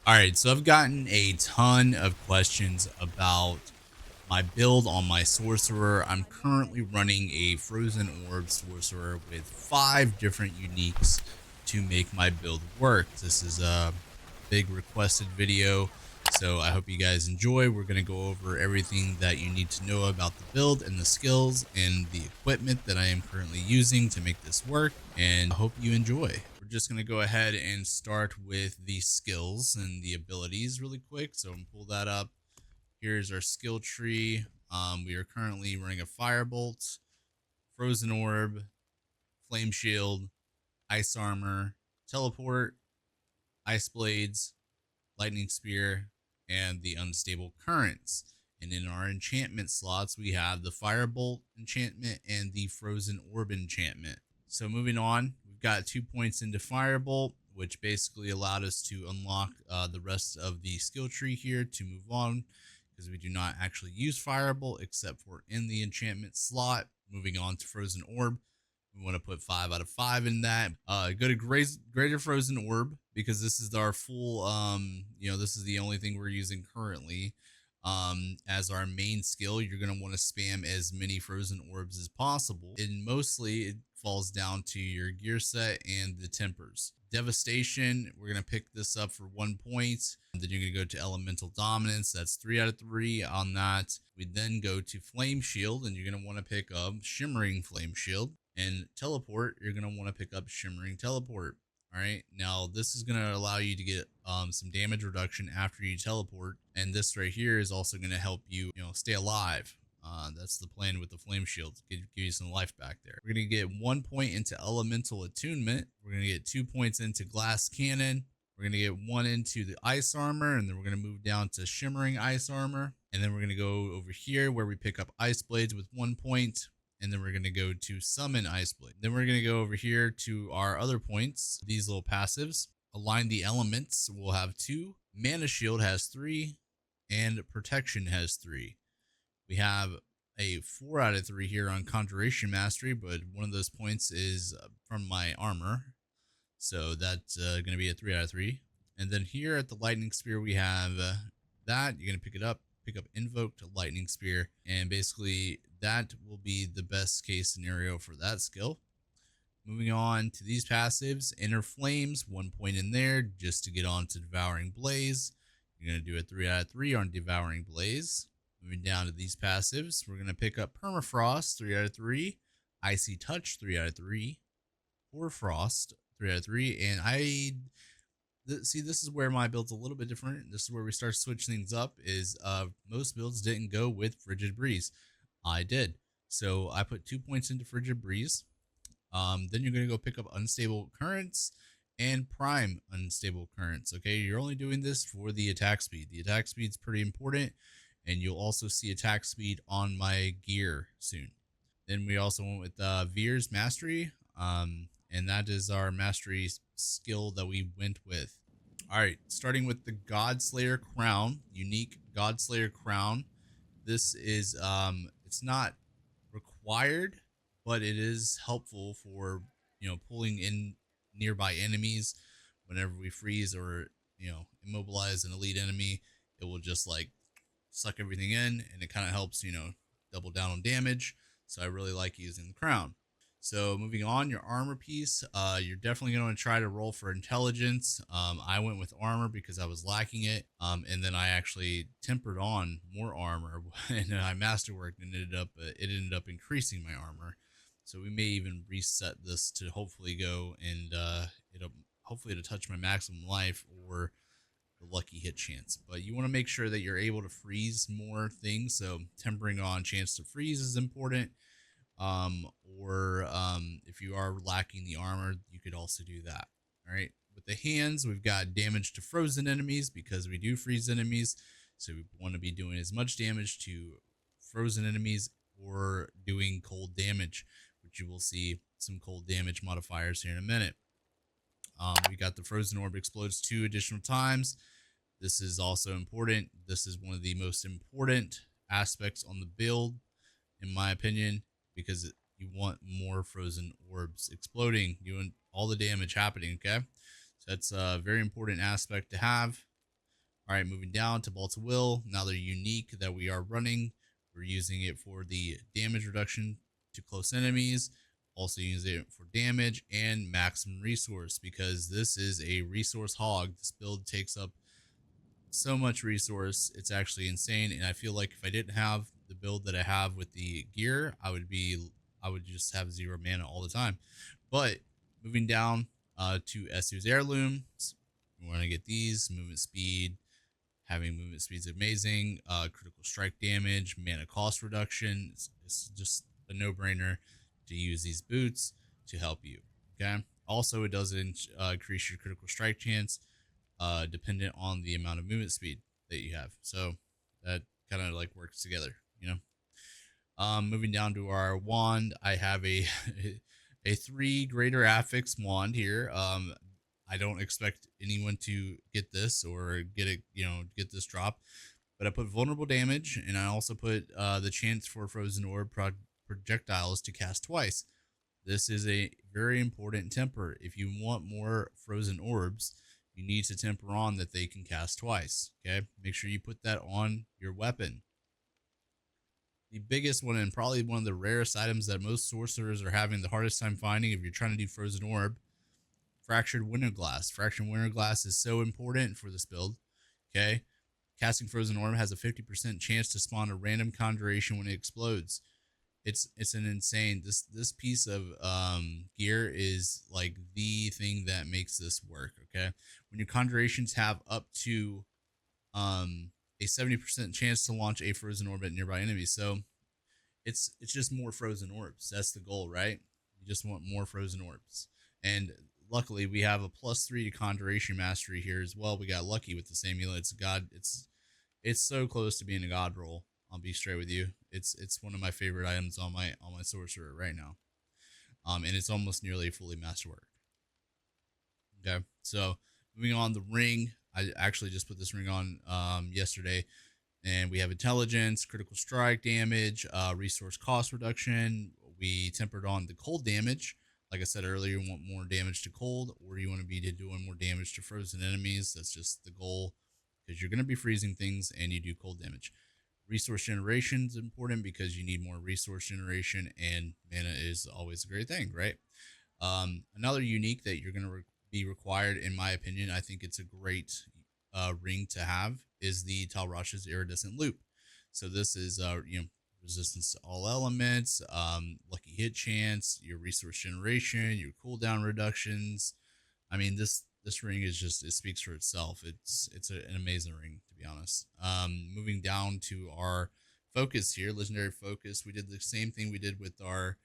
All right, so I've gotten a ton of questions about my build on my sorcerer. I'm currently running a frozen orb sorcerer with 5 different uniques to make my build work. This is a big requested video, so I hope you guys enjoy. We're going to go over everything that you need to know about the build and the skills and the equipment that I am currently using to make this work, and I hope you enjoy. We're just going to go ahead and start with the skills and the abilities really quick. So I'm going to pull that up. Here's our skill tree. We are currently running a firebolt, frozen orb, flame shield, ice armor, teleport, ice blades, lightning spear, and the unstable currents. And in our enchantment slots, we have the firebolt enchantment and the frozen orb enchantment. So moving on, we've got 2 points into firebolt, which basically allowed us to unlock the rest of the skill tree here to move on, because we do not actually use firebolt except for in the enchantment slot. Moving on to frozen orb, we want to put 5 out of 5 in that. Go to greater frozen orb, because this is our full this is the only thing we're using currently as our main skill. You're going to want to spam as many frozen orbs as possible, and mostly it falls down to your gear set and the tempers. Devastation, we're going to pick this up for 1 point. Then you're going to go to elemental dominance. That's 3 out of 3 on that. We then go to flame shield, and you're going to want to pick up shimmering flame shield. And teleport, you're going to want to pick up shimmering teleport. All right, now this is going to allow you to get some damage reduction after you teleport, and this right here is also going to help you, stay alive. That's the plan with the flame shield, give you some life back there. We're going to get 1 point into elemental attunement. We're going to get 2 points into glass cannon. We're going to get 1 into the ice armor, and then we're going to move down to shimmering ice armor. And then we're going to go over here where we pick up ice blades with 1 point. And then we're going to go to summon ice blade. Then we're going to go over here to our other points, these little passives. Align the elements, we'll have 2. Mana shield has 3, and protection has 3. We have a 4 out of 3 here on conjuration mastery, but one of those points is from my armor, so that's going to be a 3 out of 3. And then here at the lightning spear, we have that. You're going to pick it up, pick up invoked lightning spear, and basically that will be the best case scenario for that skill. Moving on to these passives, inner flames, 1 point in there just to get on to devouring blaze. You're going to do a 3 out of 3 on devouring blaze. Moving down to these passives, we're going to pick up permafrost, 3 out of 3, icy touch, 3 out of 3, hoarfrost, 3 out of 3, and see, this is where my build's a little bit different. This is where we start switching things up. Is most builds didn't go with frigid breeze. I did, so I put 2 points into frigid breeze. Then you're going to go pick up unstable currents and prime unstable currents. Okay, you're only doing this for the attack speed. The attack speed's pretty important, and you'll also see attack speed on my gear soon. Then we also went with Veer's mastery, and that is our mastery skill that we went with. All right, starting with the Godslayer crown, unique Godslayer crown. This is it's not required, but it is helpful for pulling in nearby enemies. Whenever we freeze or immobilize an elite enemy, it will just like suck everything in, and it kind of helps double down on damage. So I really like using the crown. So moving on, your armor piece, you're definitely going to try to roll for intelligence. I went with armor because I was lacking it, and then I actually tempered on more armor, and I masterworked, and it ended up increasing my armor. So we may even reset this to hopefully go and it'll touch my maximum life or the lucky hit chance. But you want to make sure that you're able to freeze more things. So tempering on chance to freeze is important. If you are lacking the armor, you could also do that. All right. With the hands, we've got damage to frozen enemies because we do freeze enemies. So we want to be doing as much damage to frozen enemies or doing cold damage, which you will see some cold damage modifiers here in a minute. We got the frozen orb explodes 2 additional times. This is also important. This is one of the most important aspects on the build, in my opinion, because you want more frozen orbs exploding. You want all the damage happening, okay? So that's a very important aspect to have. All right, moving down to Bolts of Will. Now they're unique that we are running. We're using it for the damage reduction to close enemies. Also use it for damage and maximum resource because this is a resource hog. This build takes up so much resource. It's actually insane. And I feel like if I didn't have the build that I have with the gear, I would just have 0 mana all the time. But moving down to Esu's heirlooms, we want to get these movement speed. Having movement speed is amazing. Critical strike damage, mana cost reduction. It's just a no-brainer to use these boots to help you. Okay. Also, it does increase your critical strike chance, dependent on the amount of movement speed that you have. So that kind of like works together, you know. Moving down to our wand, I have a a 3 greater affix wand here. I don't expect anyone to get this or get it, get this drop, but I put vulnerable damage, and I also put the chance for frozen orb projectiles to cast twice. This is a very important temper. If you want more frozen orbs, you need to temper on that they can cast twice. Okay, make sure you put that on your weapon. The biggest one, and probably one of the rarest items that most sorcerers are having the hardest time finding if you're trying to do frozen orb, fractured winter glass. Fractured winter glass is so important for this build. Okay, casting frozen orb has a 50% chance to spawn a random conjuration when it explodes. It's an insane, this piece of gear is like the thing that makes this work. Okay, when your conjurations have up to a 70% chance to launch a frozen orb at nearby enemies. So it's just more frozen orbs. That's the goal, right? You just want more frozen orbs. And luckily we have a +3 to conjuration mastery here as well. We got lucky with the Samuel. It's god. It's so close to being a god roll. I'll be straight with you. It's one of my favorite items on my sorcerer right now. And it's almost nearly fully masterwork. Okay, so moving on, the ring. I actually just put this ring on yesterday, and we have intelligence, critical strike damage, resource cost reduction. We tempered on the cold damage. Like I said earlier, you want more damage to cold, or you want to be doing more damage to frozen enemies. That's just the goal, because you're going to be freezing things and you do cold damage. Resource generation is important because you need more resource generation, and mana is always a great thing, right? Another unique that you're going to be required, in my opinion, I think it's a great ring to have, is the Talrash's iridescent loop. So this is resistance to all elements, lucky hit chance, your resource generation, your cooldown reductions. I mean, this ring is just, it speaks for itself. It's an amazing ring, to be honest. Moving down to our focus here, legendary focus. We did the same thing we did with our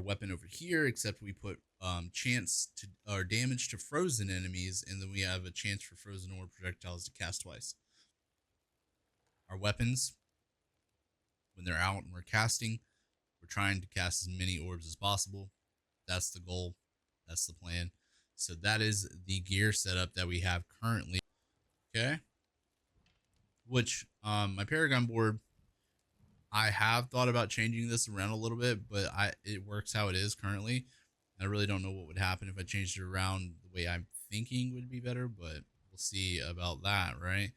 weapon over here, except we put chance to or damage to frozen enemies, and then we have a chance for frozen orb projectiles to cast twice. Our weapons, when they're out and we're casting, we're trying to cast as many orbs as possible. That's the goal. That's the plan. So that is the gear setup that we have currently. Okay. Which my Paragon board, I have thought about changing this around a little bit, but it works how it is currently. I really don't know what would happen if I changed it around the way I'm thinking would be better, but we'll see about that, right?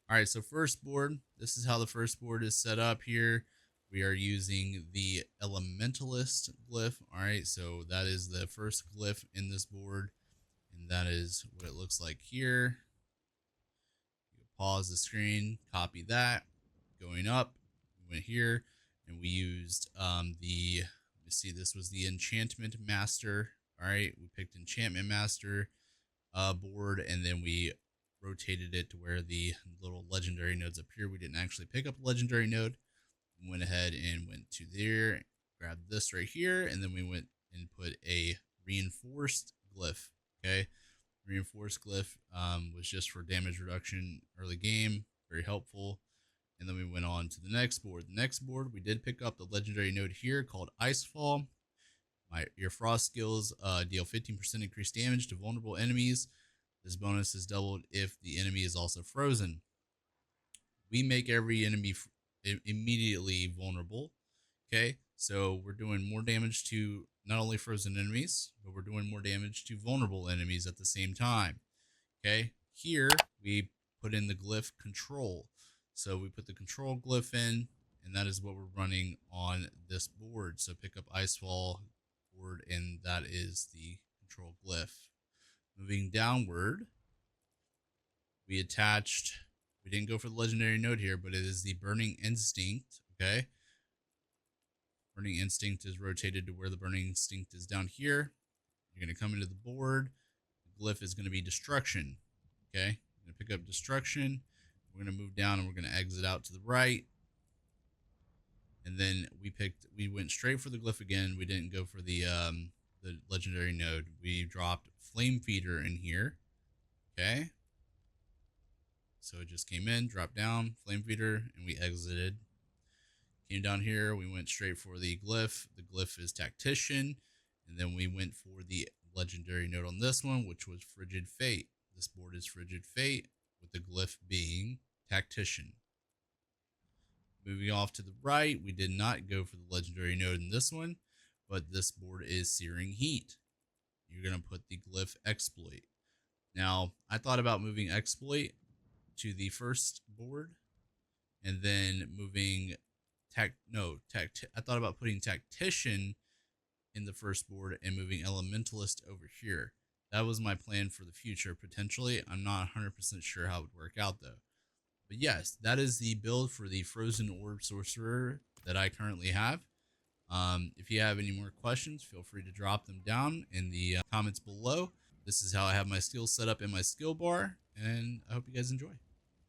All right, so first board, this is how the first board is set up here. We are using the Elementalist glyph. All right, so that is the first glyph in this board, and that is what it looks like here. You pause the screen, copy that. Going up, we went here, and we used this was the Enchantment Master. All right, we picked Enchantment Master board, and then we rotated it to where the little legendary nodes appear. We didn't actually pick up a legendary node. We went ahead and went to there, grabbed this right here, and then we went and put a reinforced glyph. Okay, reinforced glyph was just for damage reduction early game, very helpful. And then we went on to the next board. The next board, we did pick up the legendary node here called Icefall. Your frost skills deal 15% increased damage to vulnerable enemies. This bonus is doubled if the enemy is also frozen. We make every enemy immediately vulnerable. Okay, so we're doing more damage to not only frozen enemies, but we're doing more damage to vulnerable enemies at the same time. Okay, here we put in the glyph control. So we put the control glyph in, and that is what we're running on this board. So pick up Icefall board, and that is the control glyph. Moving downward, we didn't go for the legendary node here, but it is the Burning Instinct. Okay. Burning Instinct is rotated to where the Burning Instinct is down here. You're going to come into the board. The glyph is going to be Destruction. Okay. I'm going to pick up Destruction. We're going to move down and we're going to exit out to the right. And then we went straight for the glyph again. We didn't go for the legendary node. We dropped Flame Feeder in here. Okay. So it just came in, dropped down, Flame Feeder, and we exited. Came down here, we went straight for the glyph. The glyph is Tactician. And then we went for the legendary node on this one, which was Frigid Fate. This board is Frigid Fate, with the glyph being Tactician. Moving off to the right, we did not go for the legendary node in this one, but this board is Searing Heat. You're going to put the glyph Exploit. Now, I thought about moving Exploit to the first board, and then moving I thought about putting Tactician in the first board and moving Elementalist over here. That was my plan for the future, potentially. I'm not 100% sure how it would work out, though. But yes, that is the build for the Frozen Orb Sorcerer that I currently have. If you have any more questions, feel free to drop them down in the comments below. This is how I have my skills set up in my skill bar, and I hope you guys enjoy.